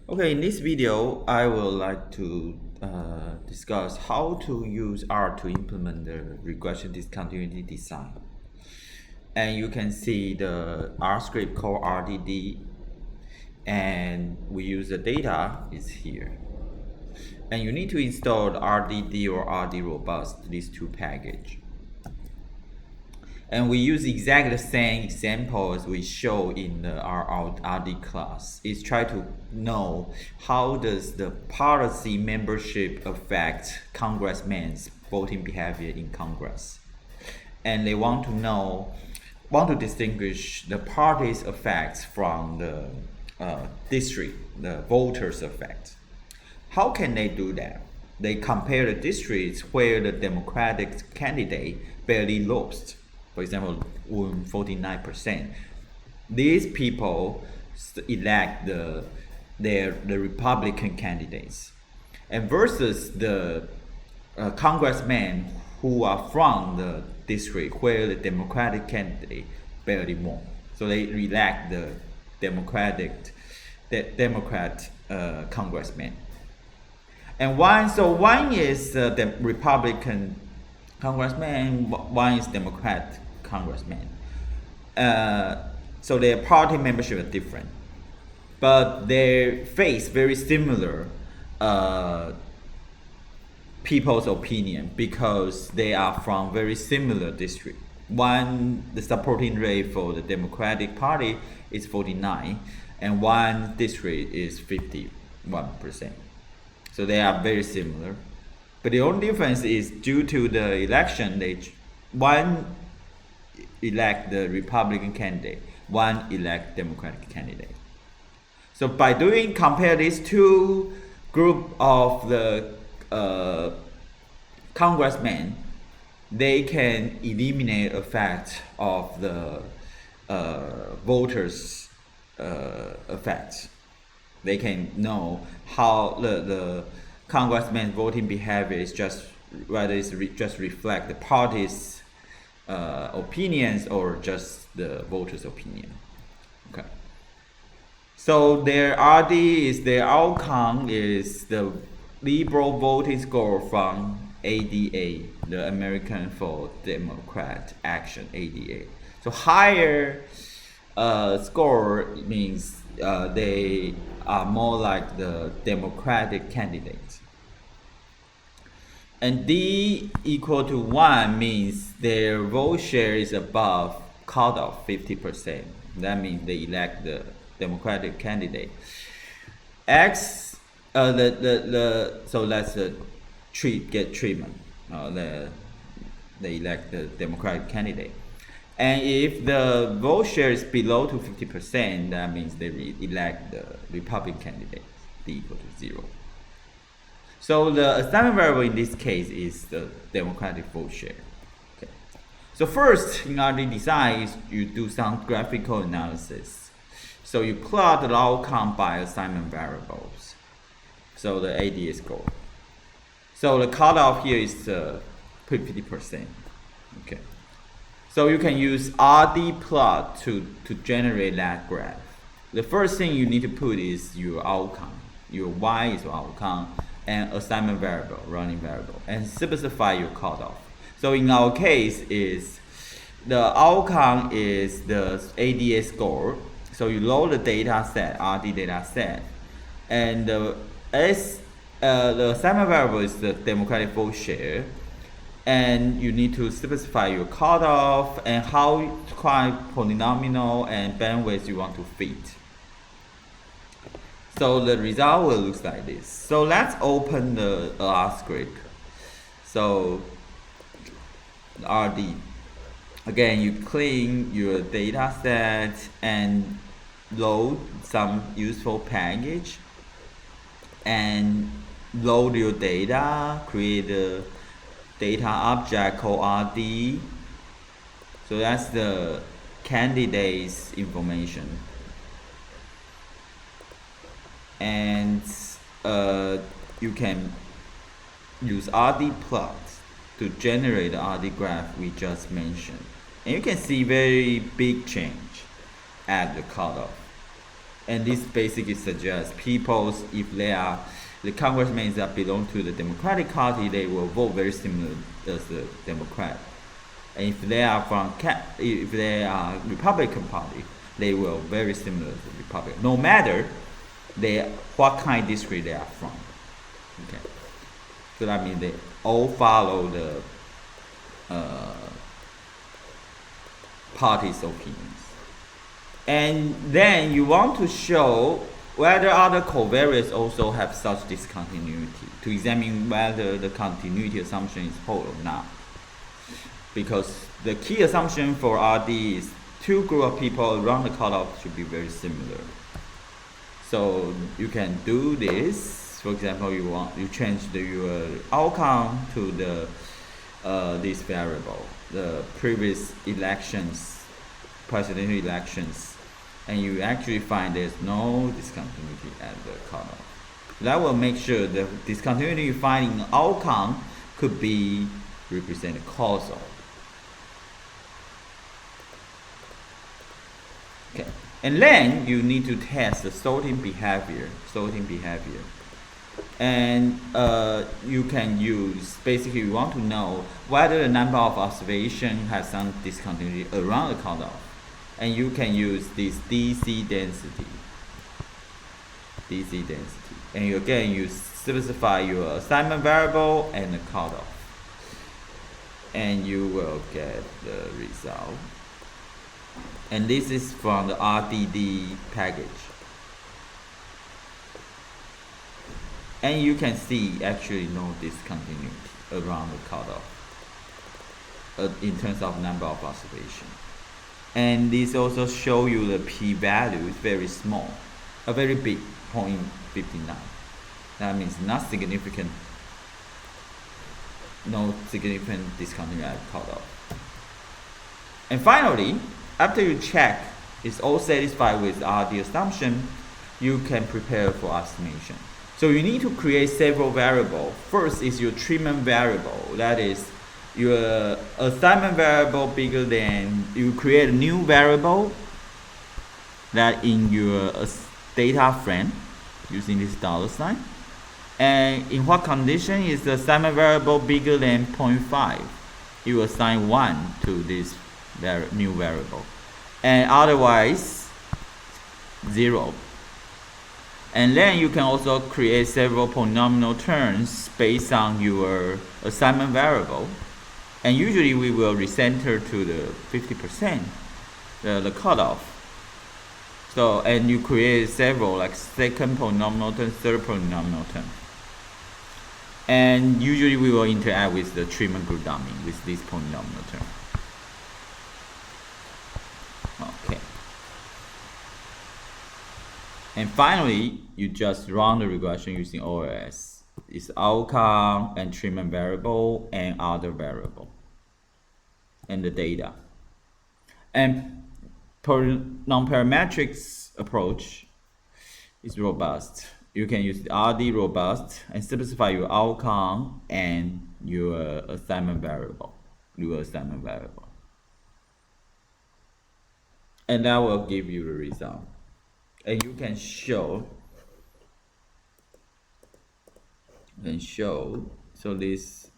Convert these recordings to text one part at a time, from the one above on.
Okay, in this video, I would like to discuss how to use R to implement the regression discontinuity design. And you can see the R script called RDD, and we use the data is here. And you need to install the RDD or RD Robust, these two packages. And we use exactly the same example as we show in our RD class. Is try to know how does the policy membership affect congressmen's voting behavior in Congress. And they want to distinguish the party's effects from the district, the voters' effect. How can they do that? They compare the districts where the Democratic candidate barely lost. For example, won 49%. These people elect the Republican candidates, and versus the congressmen who are from the district where the Democratic candidate barely won. So they elect the Democrat congressman. And one is the Republican congressman, one is Democrat congressman. So their party membership is different, but they face very similar people's opinion because they are from very similar district. One, the supporting rate for the Democratic Party is 49, and one district is 51%. So they are very similar. But the only difference is due to the election, one elect the Republican candidate, one elect Democratic candidate. So by compare these two group of the congressmen, they can eliminate effect of the voters' effect. They can know how the congressman's voting behavior is just reflect the party's opinions or just the voters' opinion. Okay. So their outcome is the liberal voting score from ADA, the American for Democrat Action, ADA. So higher score means they are more like the Democratic candidates. And D equal to 1 means their vote share is above cutoff 50%. That means they elect the Democratic candidate. X, so let's get treatment. They elect the Democratic candidate. And if the vote share is below to 50%, that means they elect the Republican candidate, D equal to 0. So the assignment variable in this case is the Democratic vote share. Okay. So first, in RD design, you do some graphical analysis. So you plot the outcome by assignment variables. So the ADA score. So the cutoff here is 50%. Okay. So you can use RD plot to generate that graph. The first thing you need to put is your outcome. Your Y is your outcome, and assignment variable, running variable, and specify your cutoff. So in our case, is the outcome is the ADA score. So you load the data set, RD data set, and the assignment variable is the Democratic vote share. And you need to specify your cutoff and how quite polynomial and bandwidth you want to fit. So the result will look like this. So let's open the R script. So RD. Again, you clean your data set and load some useful package and load your data, create a data object called RD. So that's the candidate's information. And you can use RD plot to generate the RD graph we just mentioned. And you can see very big change at the cutoff. And this basically suggests people's, if they are the congressmen that belong to the Democratic Party, they will vote very similar as the Democrat. And if they are if they are Republican Party, they will very similar to the Republican, no matter what kind of district they are from. Okay, so that means they all follow the party's opinions. And then you want to show whether other covariates also have such discontinuity, to examine whether the continuity assumption is whole or not. Because the key assumption for RD is two groups of people around the cutoff should be very similar. So you can do this. For example, you change your outcome to the this variable, the previous elections, presidential elections, and you actually find there's no discontinuity at the cutoff. That will make sure the discontinuity you find in the outcome could be represented causal. Okay, and then you need to test the sorting behavior. And you can use, basically you want to know whether the number of observations has some discontinuity around the cutoff. And you can use this DC density. And again, you specify your assignment variable and the cutoff. And you will get the result. And this is from the RDD package. And you can see actually no discontinuity around the cutoff in terms of number of observations. And this also show you the p-value is very small, a very big, 0.59. That means not significant, no significant discontinuity at cutoff. And finally, after you check it's all satisfied with RD assumption, you can prepare for estimation. So you need to create several variables. First is your treatment variable, that is your assignment variable bigger than, you create a new variable that in your data frame using this $sign. And in what condition is the assignment variable bigger than 0.5? You assign 1 to this new variable. And otherwise 0. And then you can also create several polynomial terms based on your assignment variable. And usually we will recenter to the 50%, the cutoff. So, and you create several, like second polynomial term, third polynomial term. And usually we will interact with the treatment group dummy with this polynomial term. Okay. And finally, you just run the regression using OLS. It's outcome and treatment variable and other variable and the data. And non-parametrics approach is robust. You can use the RD robust and specify your outcome and your assignment variable. And that will give you the result. And you can show so this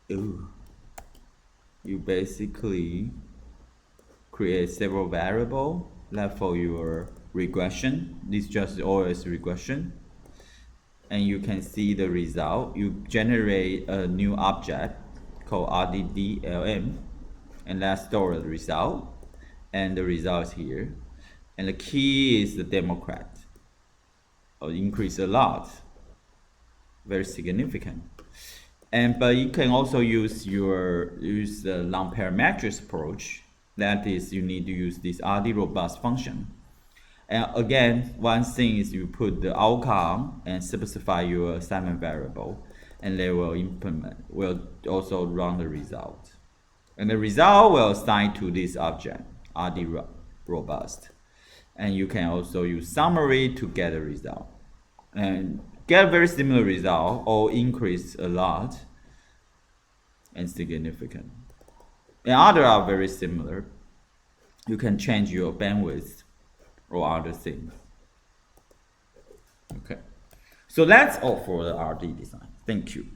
you basically create several variables that for your regression. This just always regression, and you can see the result. You generate a new object called RDD and that stores the result, and the result is here. And the key is the Democrat. Increase a lot, very significant. And but you can also use the non-parametric approach. That is, you need to use this RD robust function. And again, one thing is you put the outcome and specify your assignment variable, and they will also run the result. And the result will assign to this object, RD robust. And you can also use summary to get a result. And get a very similar result or increase a lot and significant. And other are very similar. You can change your bandwidth or other things. So that's all for the RD design. Thank you.